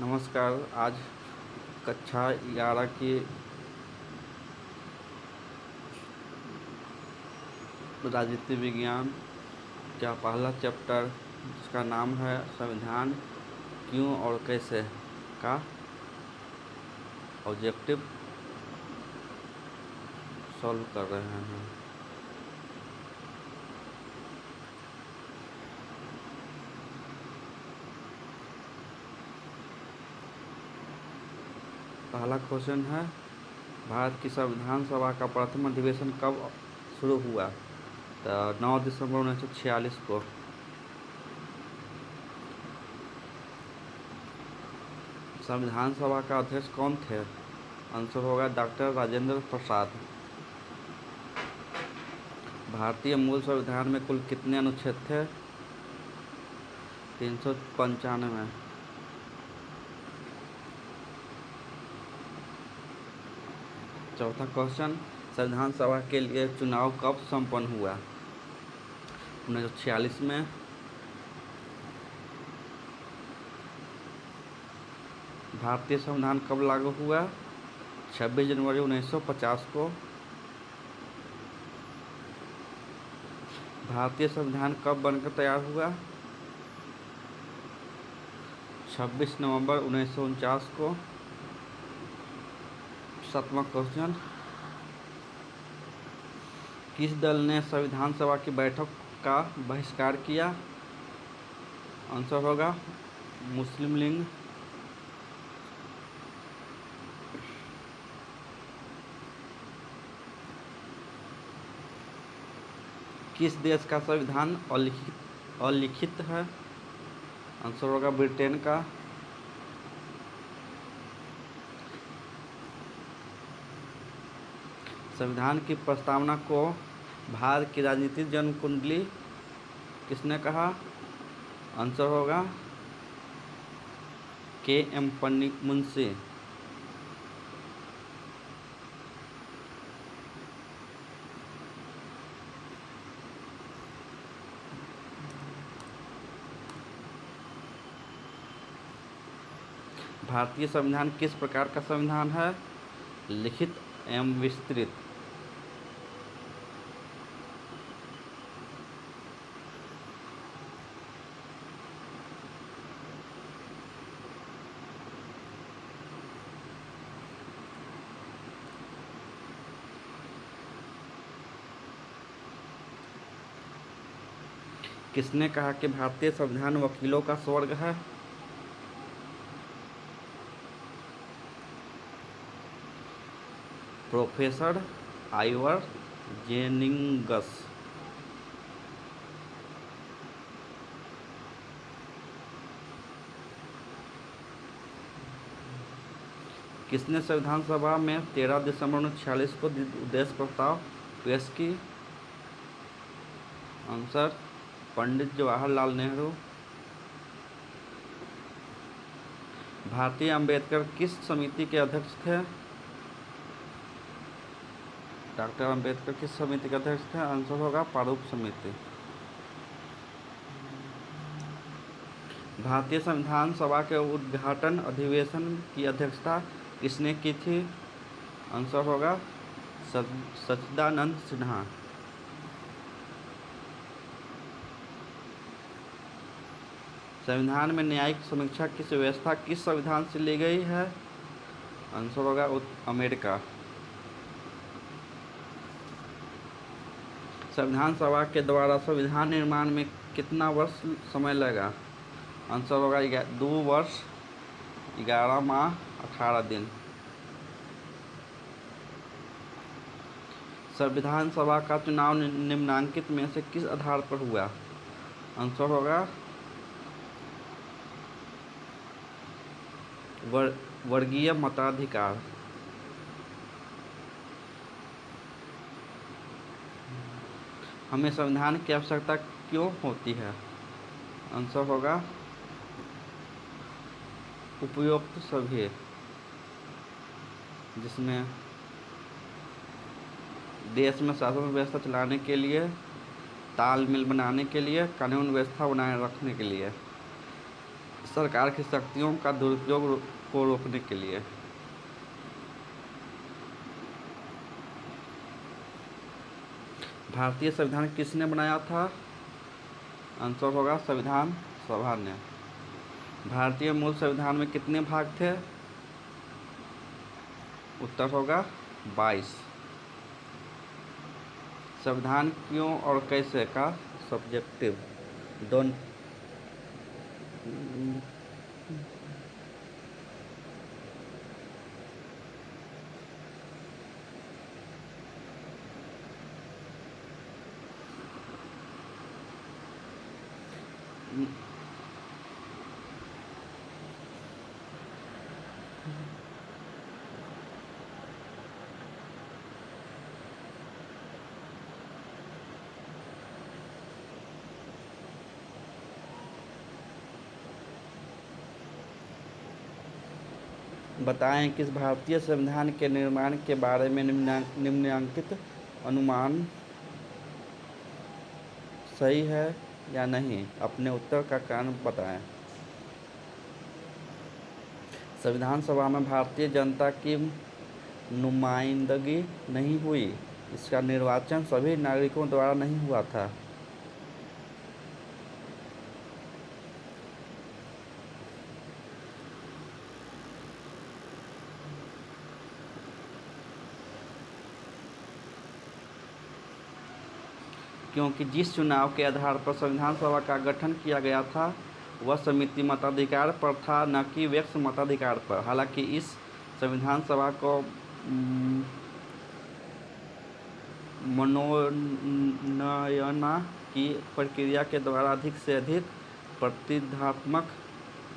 नमस्कार। आज कक्षा 11 की राजनीति विज्ञान का पहला चैप्टर, जिसका नाम है संविधान क्यों और कैसे, का ऑब्जेक्टिव सॉल्व कर रहे हैं। पहला क्वेश्चन है, भारत की संविधान सभा का प्रथम अधिवेशन कब शुरू हुआ? तो 9 दिसंबर 1946 को। संविधान सभा का अध्यक्ष कौन थे? आंसर होगा डॉक्टर राजेंद्र प्रसाद। भारतीय मूल संविधान में कुल कितने अनुच्छेद थे? 395। चौथा क्वेश्चन, संविधान सभा के लिए चुनाव कब संपन्न हुआ? 1946 में। भारतीय संविधान कब लागू हुआ? 26 जनवरी 1950 को। भारतीय संविधान कब बनकर तैयार हुआ? 26 नवंबर 1949 को। सातवां क्वेश्चन, किस दल ने संविधान सभा की बैठक का बहिष्कार किया? आंसर होगा मुस्लिम लीग। किस देश का संविधान अलिखित है? आंसर होगा ब्रिटेन का। संविधान की प्रस्तावना को भारत की राजनीतिक जन्म कुंडली किसने कहा? आंसर होगा के.एम. मुंशी। भारतीय संविधान किस प्रकार का संविधान है? लिखित एवं विस्तृत। किसने कहा कि भारतीय संविधान वकीलों का स्वर्ग है? Professor Ivor Jennings. किसने संविधान सभा में 13 दिसंबर 1946 को उद्देश्य प्रस्ताव पेश की? आंसर पंडित जवाहरलाल नेहरू। भारतीय अंबेडकर किस समिति के अध्यक्ष थे? डॉक्टर अंबेडकर किस समिति के अध्यक्ष थे? आंसर होगा प्रारूप समिति। भारतीय संविधान सभा के उद्घाटन अधिवेशन की अध्यक्षता किसने की थी? आंसर होगा सच्चिदानंद सिन्हा। संविधान में न्यायिक समीक्षा की व्यवस्था किस संविधान से ली गई है? आंसर होगा अमेरिका। संविधान सभा के द्वारा संविधान निर्माण में कितना वर्ष समय लगा? आंसर होगा 2 वर्ष 11 माह 18 दिन। संविधान सभा का चुनाव निम्नलिखित में से किस आधार पर हुआ? आंसर होगा वर्गीय मताधिकार। हमें संविधान की आवश्यकता क्यों होती है? आंसर होगा उपयुक्त सभी, जिसमें देश में शासन व्यवस्था चलाने के लिए, तालमेल बनाने के लिए, कानून व्यवस्था बनाए रखने के लिए। सरकार की शक्तियों का दुरुपयोग को रोकने के लिए। भारतीय संविधान किसने बनाया था? आंसर होगा संविधान सभा ने। भारतीय मूल संविधान में कितने भाग थे? उत्तर होगा 22। संविधान क्यों और कैसे का सब्जेक्टिव दोनों। बताएं किस भारतीय संविधान के निर्माण के बारे में निम्नलिखित अनुमान सही है या नहीं। अपने उत्तर का कारण बताएं। संविधान सभा में भारतीय जनता की नुमाइंदगी नहीं हुई। इसका निर्वाचन सभी नागरिकों द्वारा नहीं हुआ था। क्योंकि जिस चुनाव के आधार पर संविधान सभा का गठन किया गया था वह समिति मताधिकार पर था, न कि व्यक्ति मताधिकार पर। हालांकि इस संविधान सभा को मनोनयन की प्रक्रिया के द्वारा अधिक से अधिक प्रतिनिधात्मक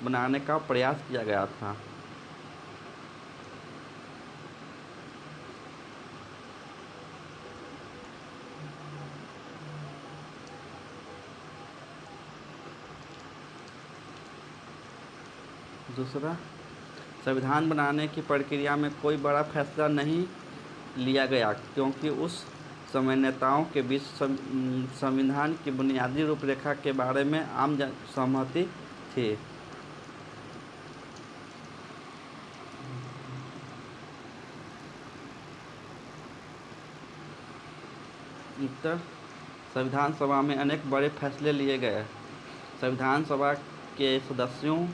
बनाने का प्रयास किया गया था। दूसरा, संविधान बनाने की प्रक्रिया में कोई बड़ा फैसला नहीं लिया गया क्योंकि उस समय नेताओं के बीच संविधान की बुनियादी रूपरेखा के बारे में आम सहमति थी। उत्तर, संविधान सभा में अनेक बड़े फैसले लिए गए। संविधान सभा के सदस्यों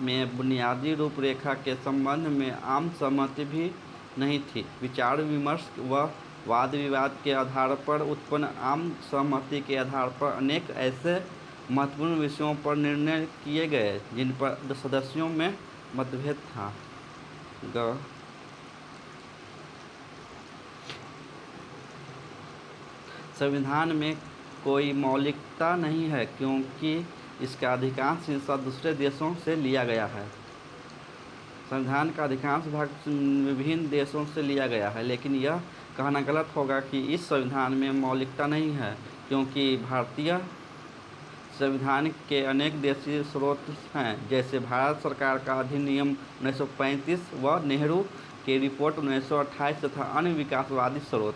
में बुनियादी रूपरेखा के संबंध में आम सहमति भी नहीं थी। विचार विमर्श व वाद विवाद के आधार पर उत्पन्न आम सहमति के आधार पर अनेक ऐसे महत्वपूर्ण विषयों पर निर्णय किए गए जिन पर सदस्यों में मतभेद था। संविधान में कोई मौलिकता नहीं है क्योंकि इसका अधिकांश हिस्सा दूसरे देशों से लिया गया है। संविधान का अधिकांश भाग विभिन्न देशों से लिया गया है, लेकिन यह कहना गलत होगा कि इस संविधान में मौलिकता नहीं है क्योंकि भारतीय संविधान के अनेक देशीय स्रोत हैं, जैसे भारत सरकार का अधिनियम 1935 व नेहरू की रिपोर्ट 1928 तथा अन्य विकासवादी स्रोत।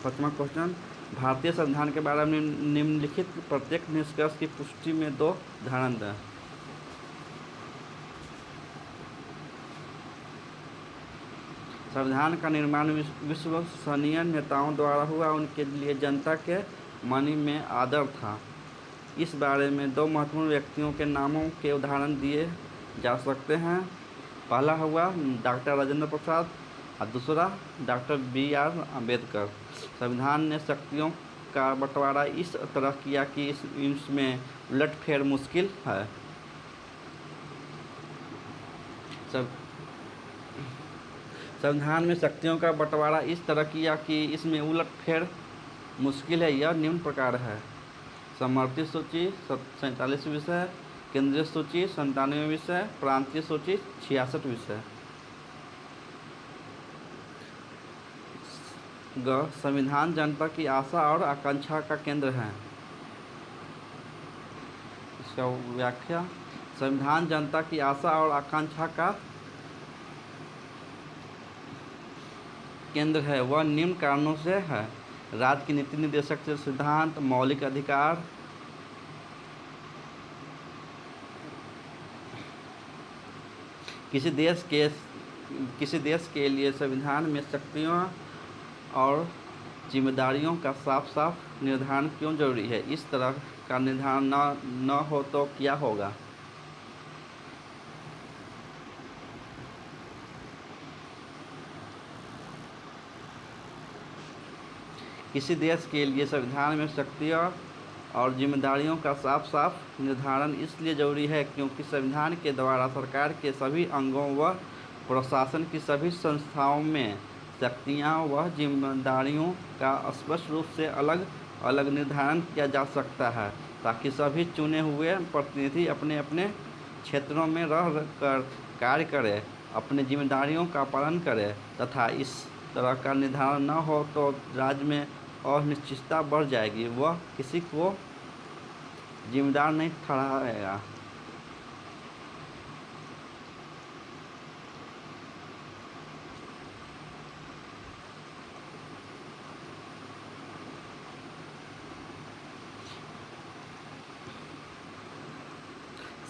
पाँचवां क्वेश्चन, भारतीय संविधान के बारे में निम्नलिखित प्रत्येक निष्कर्ष की पुष्टि में दो उदाहरण दें। संविधान का निर्माण विश्वसनीय नेताओं द्वारा हुआ, उनके लिए जनता के मन में आदर था। इस बारे में दो महत्वपूर्ण व्यक्तियों के नामों के उदाहरण दिए जा सकते हैं। पहला हुआ डॉक्टर राजेंद्र प्रसाद और दूसरा डॉक्टर B.R. अम्बेडकर। संविधान ने शक्तियों का बंटवारा इस तरह किया कि इसमें उलटफेर मुश्किल है। संविधान में शक्तियों का बंटवारा इस तरह किया कि इसमें उलटफेर मुश्किल है। यह निम्न प्रकार है: समवर्ती सूची 47 विषय, केंद्रीय सूची 97 विषय, प्रांतीय सूची 66 विषय। संविधान जनता की आशा और आकांक्षा का केंद्र है। इसका व्याख्या: संविधान जनता की आशा और आकांक्षा का केंद्र है वह निम्न कारणों से है: राज्य की नीति निर्देशक सिद्धांत, मौलिक अधिकार, किसी देश के लिए संविधान में शक्तियों और जिम्मेदारियों का साफ साफ निर्धारण क्यों जरूरी है। इस तरह का निर्धारण न हो तो क्या होगा? किसी देश के लिए संविधान में शक्तियों और जिम्मेदारियों का साफ साफ निर्धारण इसलिए जरूरी है क्योंकि संविधान के द्वारा सरकार के सभी अंगों व प्रशासन की सभी संस्थाओं में शक्तियाँ व जिम्मेदारियों का स्पष्ट रूप से अलग अलग निर्धारण किया जा सकता है, ताकि सभी चुने हुए प्रतिनिधि अपने अपने क्षेत्रों में रह कर कार्य करें, अपनी जिम्मेदारियों का पालन करें तथा इस तरह का निर्धारण न हो तो राज्य में अनिश्चितता बढ़ जाएगी, वह किसी को जिम्मेदार नहीं ठहराएगा।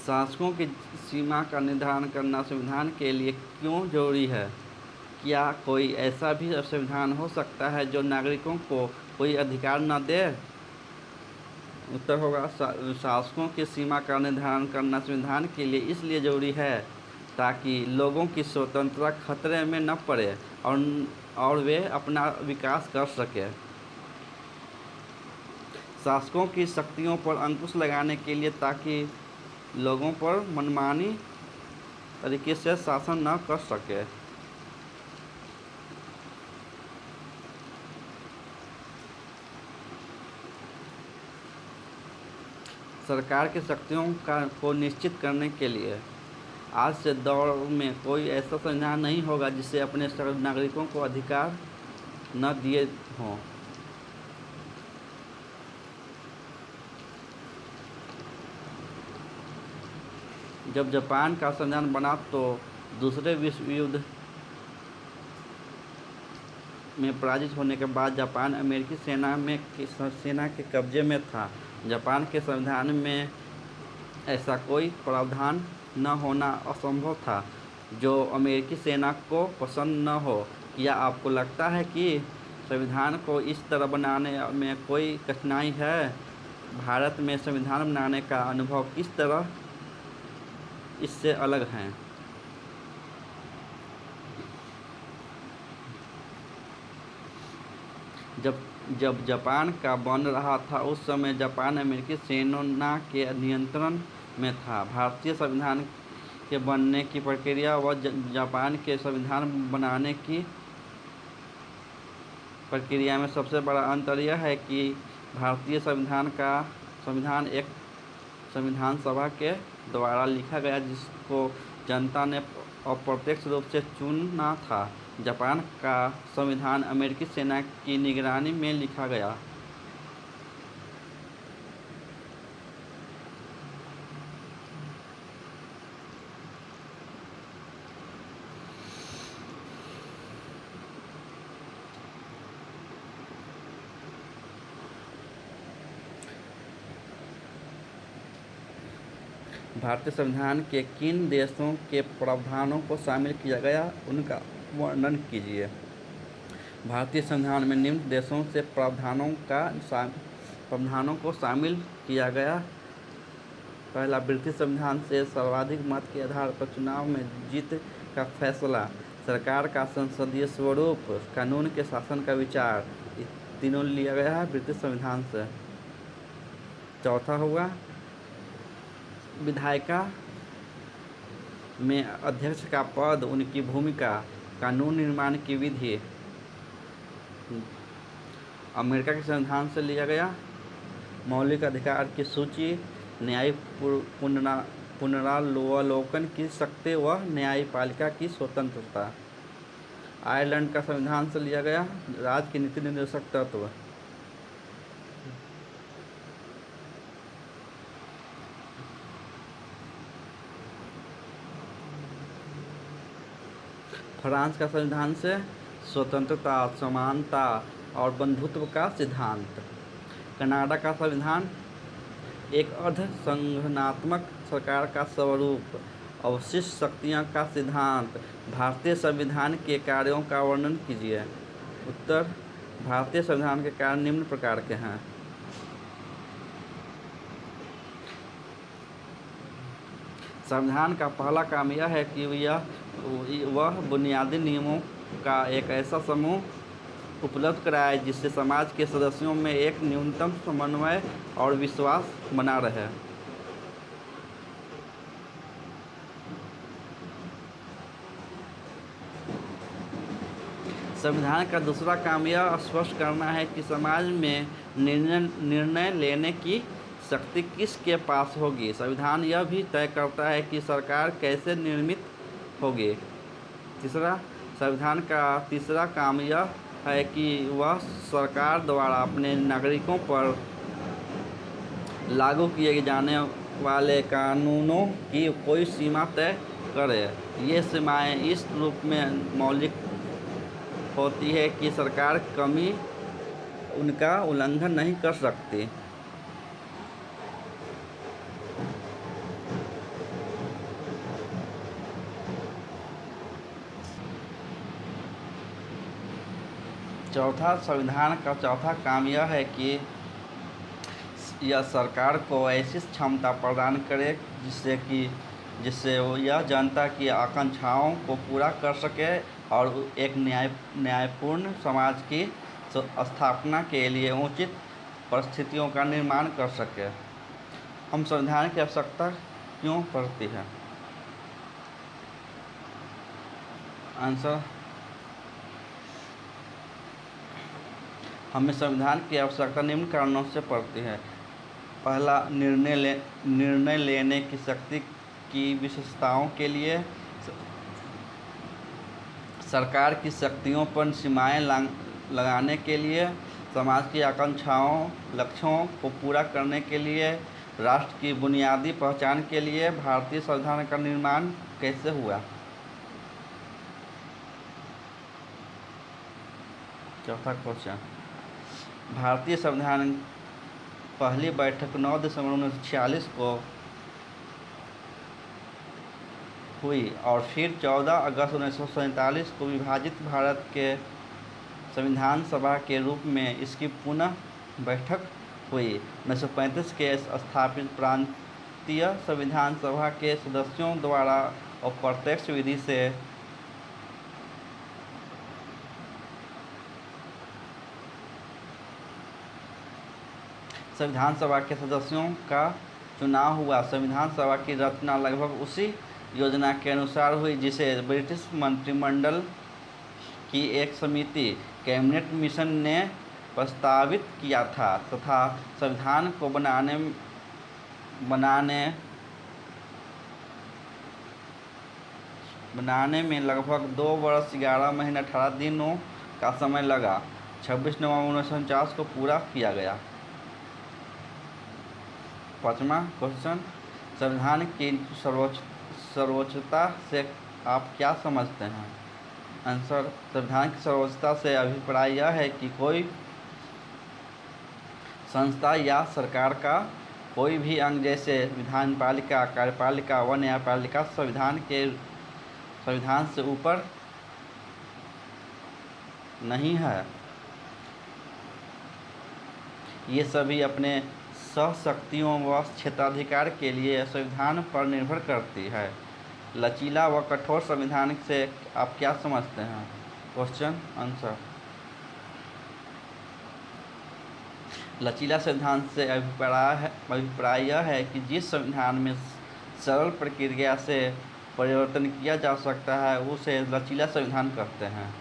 शासकों की सीमा का निर्धारण करना संविधान के लिए क्यों जरूरी है? क्या कोई ऐसा भी संविधान हो सकता है जो नागरिकों को कोई अधिकार न दे? उत्तर होगा शासकों की सीमा का निर्धारण करना संविधान के लिए इसलिए जरूरी है ताकि लोगों की स्वतंत्रता खतरे में न पड़े और वे अपना विकास कर सकें। शासकों की शक्तियों पर अंकुश लगाने के लिए ताकि लोगों पर मनमानी तरीके से शासन न कर सके। सरकार की शक्तियों को निश्चित करने के लिए आज से दौर में कोई ऐसा संविधान नहीं होगा जिसे अपने नागरिकों को अधिकार न दिए हों। जब जापान का संविधान बना तो दूसरे विश्व युद्ध में पराजित होने के बाद जापान अमेरिकी सेना के कब्जे में था। जापान के संविधान में ऐसा कोई प्रावधान न होना असंभव था जो अमेरिकी सेना को पसंद न हो। क्या आपको लगता है कि संविधान को इस तरह बनाने में कोई कठिनाई है? भारत में संविधान बनाने का अनुभव किस तरह इससे अलग है? जब जापान का बन रहा था उस समय जापान अमेरिकी सेना के नियंत्रण में था। भारतीय संविधान के बनने की प्रक्रिया व जापान के संविधान बनाने की प्रक्रिया में सबसे बड़ा अंतर यह है कि भारतीय संविधान एक संविधान सभा के द्वारा लिखा गया जिसको जनता ने अप्रत्यक्ष रूप से चुना था। जापान का संविधान अमेरिकी सेना की निगरानी में लिखा गया। भारतीय संविधान के किन देशों के प्रावधानों को शामिल किया गया उनका वर्णन कीजिए। भारतीय संविधान में निम्न देशों से प्रावधानों को शामिल किया गया। पहला, ब्रिटिश संविधान से सर्वाधिक मत के आधार पर चुनाव में जीत का फैसला, सरकार का संसदीय स्वरूप, कानून के शासन का विचार, ये तीनों लिया गया है ब्रिटिश संविधान से। चौथा हुआ विधायिका में अध्यक्ष का पद, उनकी भूमिका, कानून निर्माण की विधि, अमेरिका के संविधान से लिया गया। मौलिक अधिकार की सूची, न्यायिक पुनरावलोकन की शक्ति व न्यायपालिका की स्वतंत्रता। आयरलैंड का संविधान से लिया गया राज्य की नीति निर्देशक तत्व। फ्रांस का संविधान से स्वतंत्रता, समानता और बंधुत्व का सिद्धांत। कनाडा का संविधान एक अर्ध संगठनात्मक सरकार का स्वरूप, अवशिष्ट शक्तियों का सिद्धांत। भारतीय संविधान के कार्यों का वर्णन कीजिए। उत्तर, भारतीय संविधान के कार्य निम्न प्रकार के हैं। संविधान का पहला काम यह है कि वह बुनियादी नियमों का एक ऐसा समूह उपलब्ध कराए जिससे समाज के सदस्यों में एक न्यूनतम समन्वय और विश्वास बना रहे। संविधान का दूसरा काम यह स्पष्ट करना है कि समाज में निर्णय लेने की शक्ति किसके पास होगी। संविधान यह भी तय करता है कि सरकार कैसे निर्मित होगी। संविधान का तीसरा काम यह है कि वह सरकार द्वारा अपने नागरिकों पर लागू किए जाने वाले कानूनों की कोई सीमा तय करे। ये सीमाएं इस रूप में मौलिक होती है कि सरकार कभी उनका उल्लंघन नहीं कर सकती। संविधान का चौथा काम यह है कि यह सरकार को ऐसी क्षमता प्रदान करे जिससे वो यह जनता की आकांक्षाओं को पूरा कर सके और एक न्यायपूर्ण समाज की स्थापना के लिए उचित परिस्थितियों का निर्माण कर सके। हम संविधान की आवश्यकता क्यों पड़ती है? आंसर, हमें संविधान की आवश्यकता निम्न कारणों से पड़ती है। पहला, निर्णय लेने की शक्ति की विशेषताओं के लिए सरकार की शक्तियों पर सीमाएं लगाने के लिए, समाज की आकांक्षाओं लक्ष्यों को पूरा करने के लिए, राष्ट्र की बुनियादी पहचान के लिए भारतीय संविधान का निर्माण कैसे हुआ। चौथा क्वेश्चन, भारतीय संविधान पहली बैठक 9 दिसंबर 1946 को हुई और फिर 14 अगस्त 1947 को विभाजित भारत के संविधान सभा के रूप में इसकी पुनः बैठक हुई। 1935 के स्थापित प्रांतीय संविधान सभा के सदस्यों द्वारा अप्रत्यक्ष विधि से संविधान सभा के सदस्यों का चुनाव हुआ। संविधान सभा की रचना लगभग उसी योजना के अनुसार हुई जिसे ब्रिटिश मंत्रिमंडल की एक समिति कैबिनेट मिशन ने प्रस्तावित किया था तथा संविधान को बनाने में लगभग 2 वर्ष 11 महीने 18 दिनों का समय लगा। 26 नवंबर 1949 को पूरा किया गया। पाँचवा क्वेश्चन, संविधान की सर्वोच्चता से आप क्या समझते हैं? आंसर, संविधान की सर्वोच्चता से अभिप्राय यह है कि कोई संस्था या सरकार का कोई भी अंग जैसे विधानपालिका, कार्यपालिका व न्यायपालिका संविधान से ऊपर नहीं है। ये सभी अपने सहशक्तियों व क्षेत्राधिकार के लिए संविधान पर निर्भर करती है। लचीला व कठोर संविधान से आप क्या समझते हैं? क्वेश्चन आंसर, लचीला संविधान से अभिप्राय यह है कि जिस संविधान में सरल प्रक्रिया से परिवर्तन किया जा सकता है उसे लचीला संविधान कहते हैं।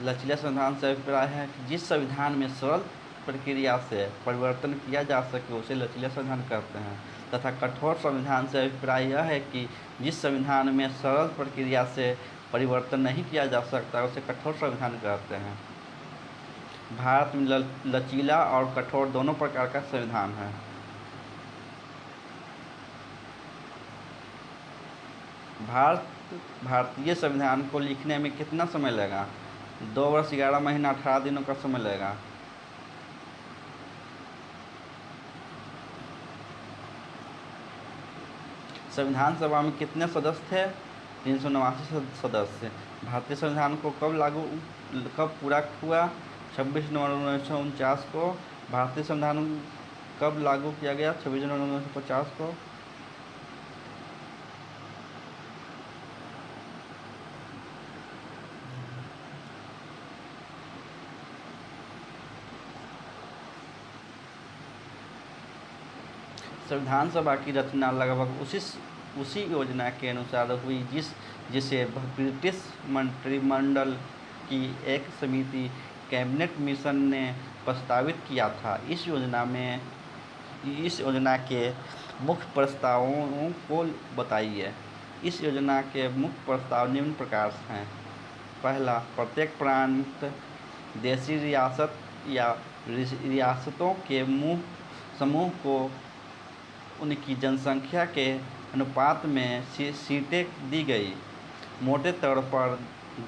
लचीला संविधान से अभिप्राय है कि जिस संविधान में सरल प्रक्रिया से परिवर्तन किया जा सके उसे लचीला संविधान कहते हैं तथा कठोर संविधान से अभिप्राय यह है कि जिस संविधान में सरल प्रक्रिया से परिवर्तन नहीं किया जा सकता उसे कठोर संविधान कहते हैं। भारत में लचीला और कठोर दोनों प्रकार का संविधान है। भारतीय संविधान को लिखने में कितना समय लगा? 2 वर्ष 11 महीना 18 दिनों का समय लगेगा। संविधान सभा में कितने सदस्य थे? 389 सदस्य। भारतीय संविधान को कब पूरा हुआ? 26 नवंबर 1949 को। भारतीय संविधान कब लागू किया गया? 26 जनवरी 1950 को। संविधान सभा की रचना लगभग उसी योजना के अनुसार हुई जिसे ब्रिटिश मंत्रिमंडल की एक समिति कैबिनेट मिशन ने प्रस्तावित किया था। इस योजना के मुख्य प्रस्तावों को बताइए। इस योजना के मुख्य प्रस्ताव निम्न प्रकार हैं। पहला, प्रत्येक प्रांत देशी रियासत या रियासतों के समूह को उनकी जनसंख्या के अनुपात में सीटें दी गई। मोटे तौर पर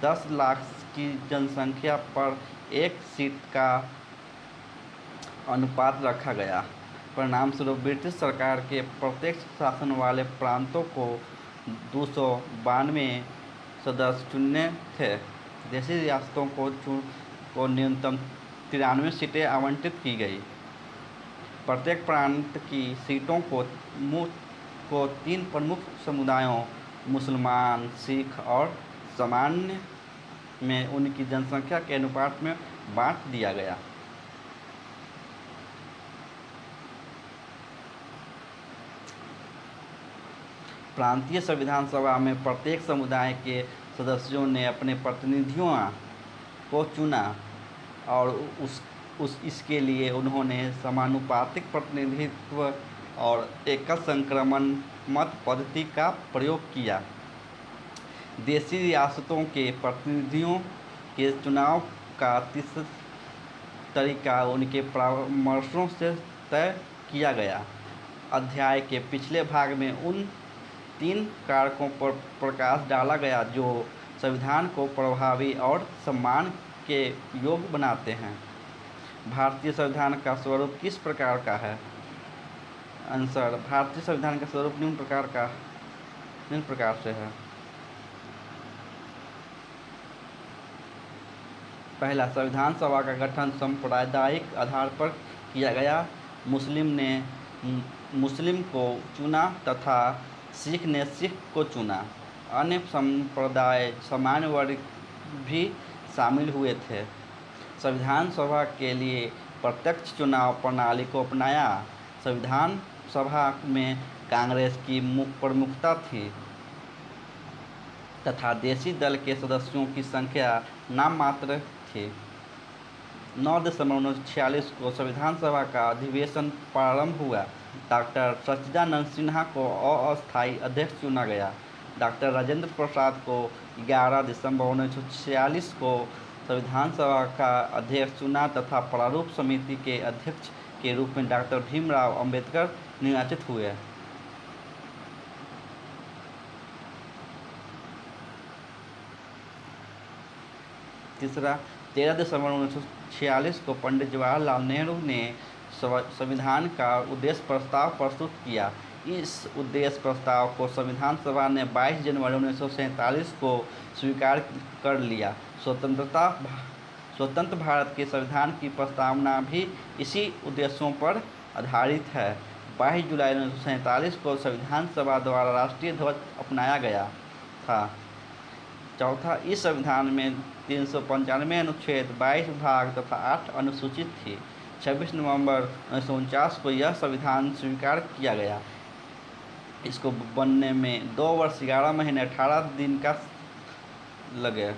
10 लाख की जनसंख्या पर एक सीट का अनुपात रखा गया। परिणामस्वरूप ब्रिटिश सरकार के प्रत्यक्ष शासन वाले प्रांतों को 292 सदस्य चुनने थे। देशी रियासतों को न्यूनतम 93 सीटें आवंटित की गई। प्रत्येक प्रांत की सीटों को 3 प्रमुख समुदायों मुसलमान, सिख और सामान्य में उनकी जनसंख्या के अनुपात में बांट दिया गया। प्रांतीय संविधान सभा में प्रत्येक समुदाय के सदस्यों ने अपने प्रतिनिधियों को चुना और इसके लिए उन्होंने समानुपातिक प्रतिनिधित्व और एकल संक्रमण मत पद्धति का प्रयोग किया। देशी रियासतों के प्रतिनिधियों के चुनाव का तरीका उनके परामर्शों से तय किया गया। अध्याय के पिछले भाग में उन 3 कारकों पर प्रकाश डाला गया जो संविधान को प्रभावी और सम्मान के योग्य बनाते हैं। भारतीय संविधान का स्वरूप किस प्रकार का है? आंसर, भारतीय संविधान का स्वरूप निम्न प्रकार से है। पहला, संविधान सभा का गठन सांप्रदायिक आधार पर किया गया। मुस्लिम को चुना तथा सिख ने सिख को चुना। अन्य संप्रदाय सामान्य वर्ग भी शामिल हुए थे। संविधान सभा के लिए प्रत्यक्ष चुनाव प्रणाली को अपनाया। संविधान सभा में कांग्रेस की प्रमुखता थी तथा देशी दल के सदस्यों की संख्या नाममात्र थी। 9 दिसंबर 1946 को संविधान सभा का अधिवेशन प्रारंभ हुआ। डॉक्टर सच्चिदानंद सिन्हा को अस्थायी अध्यक्ष चुना गया। डॉक्टर राजेंद्र प्रसाद को 11 दिसंबर 1946 को संविधान सभा का अध्यक्ष चुना तथा प्रारूप समिति के अध्यक्ष के रूप में डॉक्टर भीमराव अंबेडकर निर्वाचित हुए। तीसरा, 13 दिसंबर 1946 को पंडित जवाहरलाल नेहरू ने संविधान का उद्देश्य प्रस्ताव प्रस्तुत किया। इस उद्देश्य प्रस्ताव को संविधान सभा ने 22 जनवरी 1947 को स्वीकार कर लिया। स्वतंत्र भारत के संविधान की प्रस्तावना भी इसी उद्देश्यों पर आधारित है। 22 जुलाई 1947 को संविधान सभा द्वारा राष्ट्रीय ध्वज अपनाया गया था। चौथा, इस संविधान में 395 अनुच्छेद, 22 विभाग तथा 8 अनुसूचित थी। 26 नवंबर 1949 को यह संविधान स्वीकार किया गया। इसको बनने में 2 वर्ष 11 महीने 18 दिन का लगे।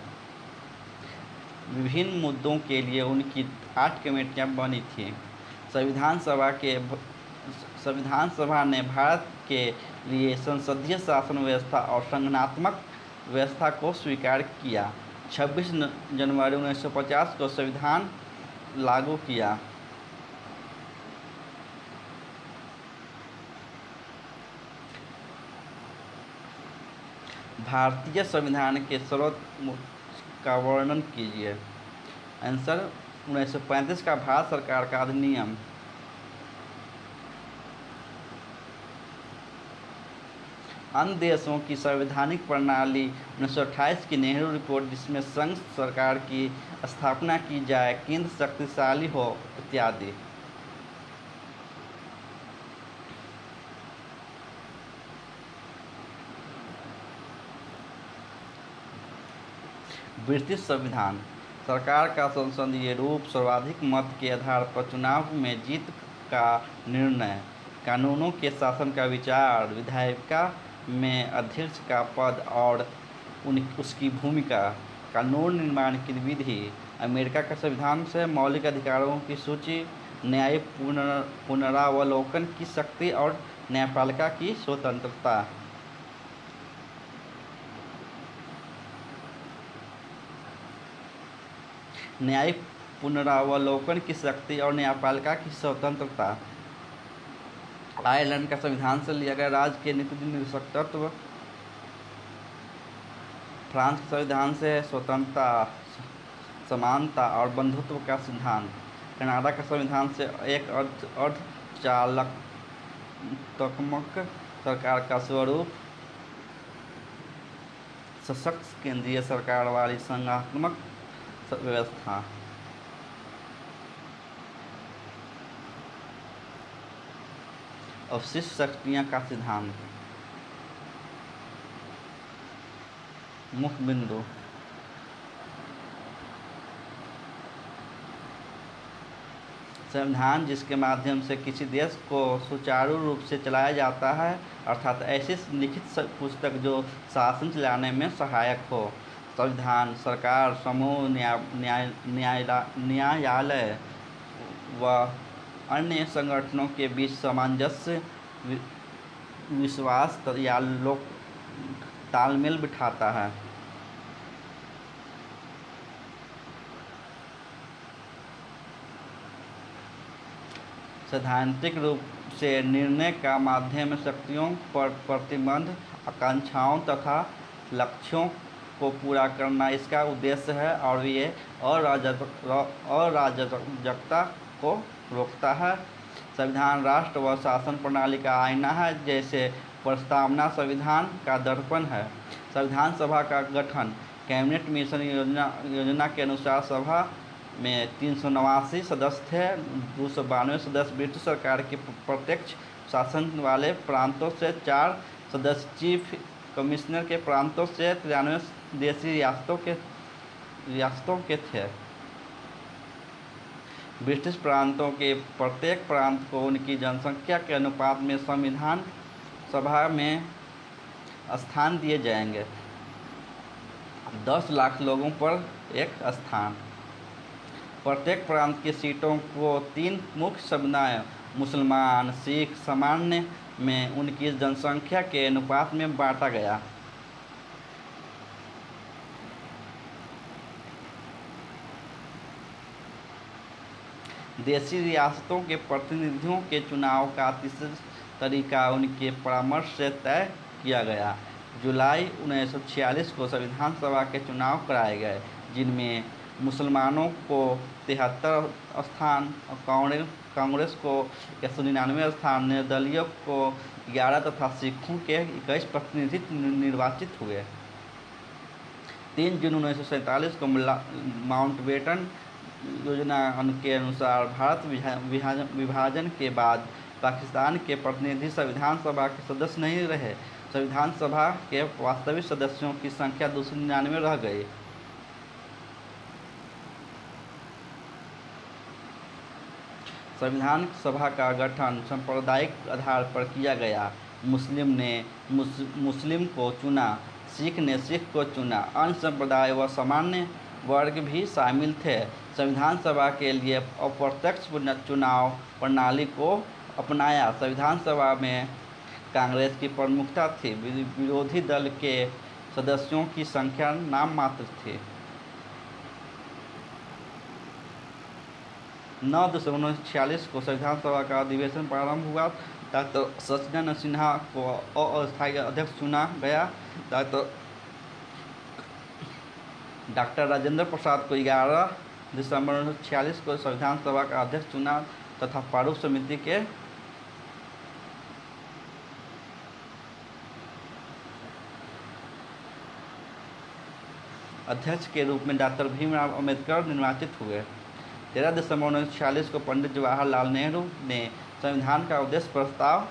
विभिन्न मुद्दों के लिए उनकी 8 कमेटियां बनी थीं। संविधान सभा ने भारत के लिए संसदीय शासन व्यवस्था और संगठनात्मक व्यवस्था को स्वीकार किया। 26 जनवरी 1950 को संविधान लागू किया। भारतीय संविधान के का वर्णन कीजिए। आंसर 1935 का भारत सरकार का अधिनियम। अन्य देशों की संवैधानिक प्रणाली 1928 की नेहरू रिपोर्ट, जिसमें संघ सरकार की स्थापना की जाए, केंद्र शक्तिशाली हो, इत्यादि। ब्रिटिश संविधान। सरकार का संसदीय रूप, सर्वाधिक मत के आधार पर चुनाव में जीत का निर्णय, कानूनों के शासन का विचार, विधायिका में अध्यक्ष का पद और उसकी भूमिका, कानून निर्माण की विधि, अमेरिका का संविधान से मौलिक अधिकारों की सूची, न्यायिक पुनरावलोकन की शक्ति और न्यायपालिका की स्वतंत्रता। न्यायिक पुनरावलोकन की शक्ति और न्यायपालिका की स्वतंत्रता। आयरलैंड का संविधान से लिया गया राज्य के नीति निष्पक्षत्व। फ्रांस के संविधान से स्वतंत्रता, समानता और बंधुत्व का सिद्धांत। कनाडा का संविधान से एक अर्धचालनात्मक सरकार का स्वरूप, सशक्त केंद्रीय सरकार वाली संघात्मक व्यवस्था। अवशिष्ट शक्तियाँ का सिद्धांत। मुख्य बिंदु। संविधान जिसके माध्यम से किसी देश को सुचारू रूप से चलाया जाता है, अर्थात ऐसी लिखित पुस्तक जो शासन चलाने में सहायक हो। संविधान सरकार, समूह, न्यायालय व अन्य संगठनों के बीच सामंजस्य, विश्वास या तालमेल बिठाता है। सैद्धांतिक रूप से निर्णय का माध्यम शक्तियों पर प्रतिबंध, आकांक्षाओं तथा लक्ष्यों को पूरा करना इसका उद्देश्य है और ये अराजकता को रोकता है। संविधान राष्ट्र व शासन प्रणाली का आईना है, जैसे प्रस्तावना संविधान का दर्पण है। संविधान सभा का गठन। कैबिनेट मिशन योजना के अनुसार सभा में 389 सदस्य थे। 292 सदस्य ब्रिटिश सरकार के प्रत्यक्ष शासन वाले प्रांतों से, 4 सदस्य चीफ कमिश्नर के प्रांतों से, 93 देशी रियासतों के थे। ब्रिटिश प्रांतों के प्रत्येक प्रांत को उनकी जनसंख्या के अनुपात में संविधान सभा में स्थान दिए जाएंगे। 10 लाख लोगों पर एक स्थान। प्रत्येक प्रांत की सीटों को 3 मुख्य समुदाय, मुसलमान, सिख, सामान्य में उनकी जनसंख्या के अनुपात में बांटा गया। देशी रियासतों के प्रतिनिधियों के चुनाव का तरीका उनके परामर्श से तय किया गया। जुलाई 1946 को संविधान सभा के चुनाव कराए गए, जिनमें मुसलमानों को 73 स्थान, कांग्रेस को 199 स्थान, निर्दलीयों को 11 तथा सिखों के 21 प्रतिनिधि निर्वाचित हुए। 3 जून 1947 को माउंटबेटन योजना के अनुसार भारत विभाजन के बाद पाकिस्तान के प्रतिनिधि संविधान सभा के सदस्य नहीं रहे। संविधान सभा के वास्तविक सदस्यों की संख्या 299 रह गई। संविधान सभा का गठन सांप्रदायिक आधार पर किया गया। मुस्लिम ने मुस्लिम को चुना, सिख ने सिख को चुना। अन्य संप्रदाय व सामान्य वर्ग भी शामिल थे। संविधान सभा के लिए अप्रत्यक्ष चुनाव प्रणाली को अपनाया। संविधान सभा में कांग्रेस की प्रमुखता थी। विरोधी दल के सदस्यों की संख्या नाम मात्र थी। 9 दिसंबर 1946 को संविधान सभा का अधिवेशन प्रारंभ हुआ। डॉक्टर सचिदानंद सिन्हा को अस्थायी अध्यक्ष चुना गया। डॉक्टर राजेंद्र प्रसाद को 11 दिसंबर 1946 को संविधान सभा का अध्यक्ष चुना तथा प्रारूप समिति के अध्यक्ष के रूप में डॉक्टर भीमराव अम्बेडकर निर्वाचित हुए। 13 दिसंबर 1946 को पंडित जवाहरलाल नेहरू ने संविधान का उद्देश्य प्रस्ताव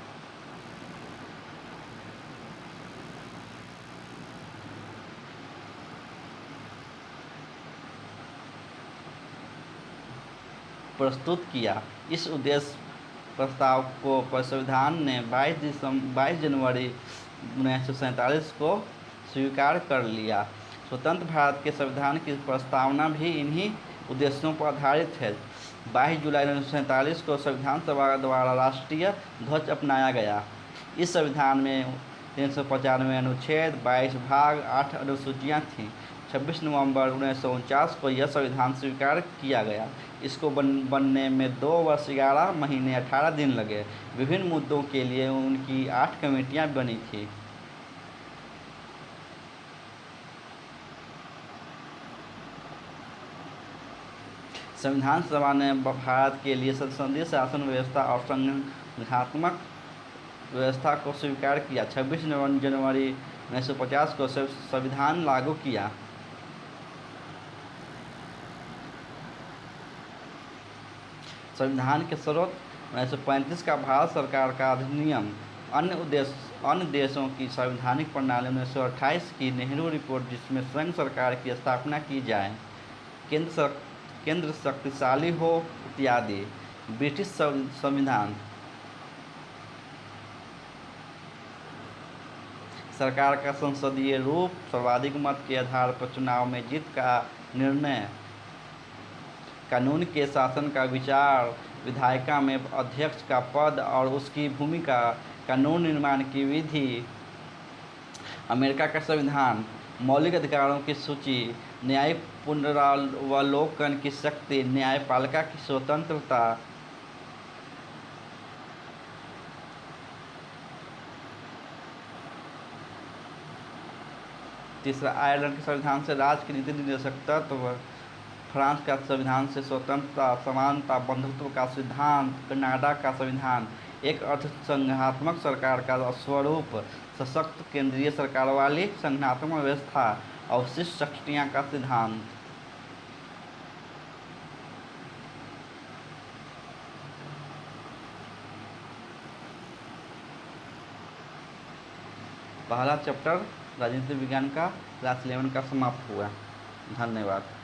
प्रस्तुत किया। इस उद्देश्य प्रस्ताव को संविधान ने 22 जनवरी 1947 को स्वीकार कर लिया। स्वतंत्र भारत के संविधान की प्रस्तावना भी इन्हीं उद्देश्यों पर आधारित है। 22 जुलाई 1947 को संविधान सभा द्वारा राष्ट्रीय ध्वज अपनाया गया। इस संविधान में 395 अनुच्छेद, 22 भाग, 8 अनुसूचियाँ थीं। 26 नवंबर 1949 को यह संविधान स्वीकार किया गया। इसको बनने में 2 वर्ष 11 महीने 18 दिन लगे। विभिन्न मुद्दों के लिए उनकी 8 कमेटियां बनी थी। संविधान सभा ने भारत के लिए संसदीय शासन व्यवस्था और संघात्मक व्यवस्था को स्वीकार किया। 26 जनवरी 1950 को संविधान लागू किया। संविधान के स्रोत 1935 का भारत सरकार का अधिनियम, अन्य देशों की संवैधानिक प्रणाली 1928 की नेहरू रिपोर्ट जिसमें संघ सरकार की स्थापना की जाए, केंद्र शक्तिशाली हो इत्यादि। ब्रिटिश संविधान सरकार का संसदीय रूप, सर्वाधिक मत के आधार पर चुनाव में जीत का निर्णय, कानून के शासन का विचार, विधायिका में अध्यक्ष का पद और उसकी भूमिका, कानून निर्माण की विधि। अमेरिका का संविधान, मौलिक अधिकारों की सूची, न्यायिक पुनरावलोकन की शक्ति, न्यायपालिका की स्वतंत्रता। तीसरा, आयरलैंड के संविधान से राज्य की नीति निर्देशक तत्व। फ्रांस का संविधान से स्वतंत्रता, समानता, बंधुत्व का सिद्धांत। कनाडा का संविधान एक अर्थसंघात्मक सरकार का स्वरूप, सशक्त केंद्रीय सरकार वाली संघात्मक व्यवस्था, अवशिष्ट शक्तियाँ का सिद्धांत। पहला चैप्टर राजनीति विज्ञान का क्लास 11 का समाप्त हुआ। धन्यवाद।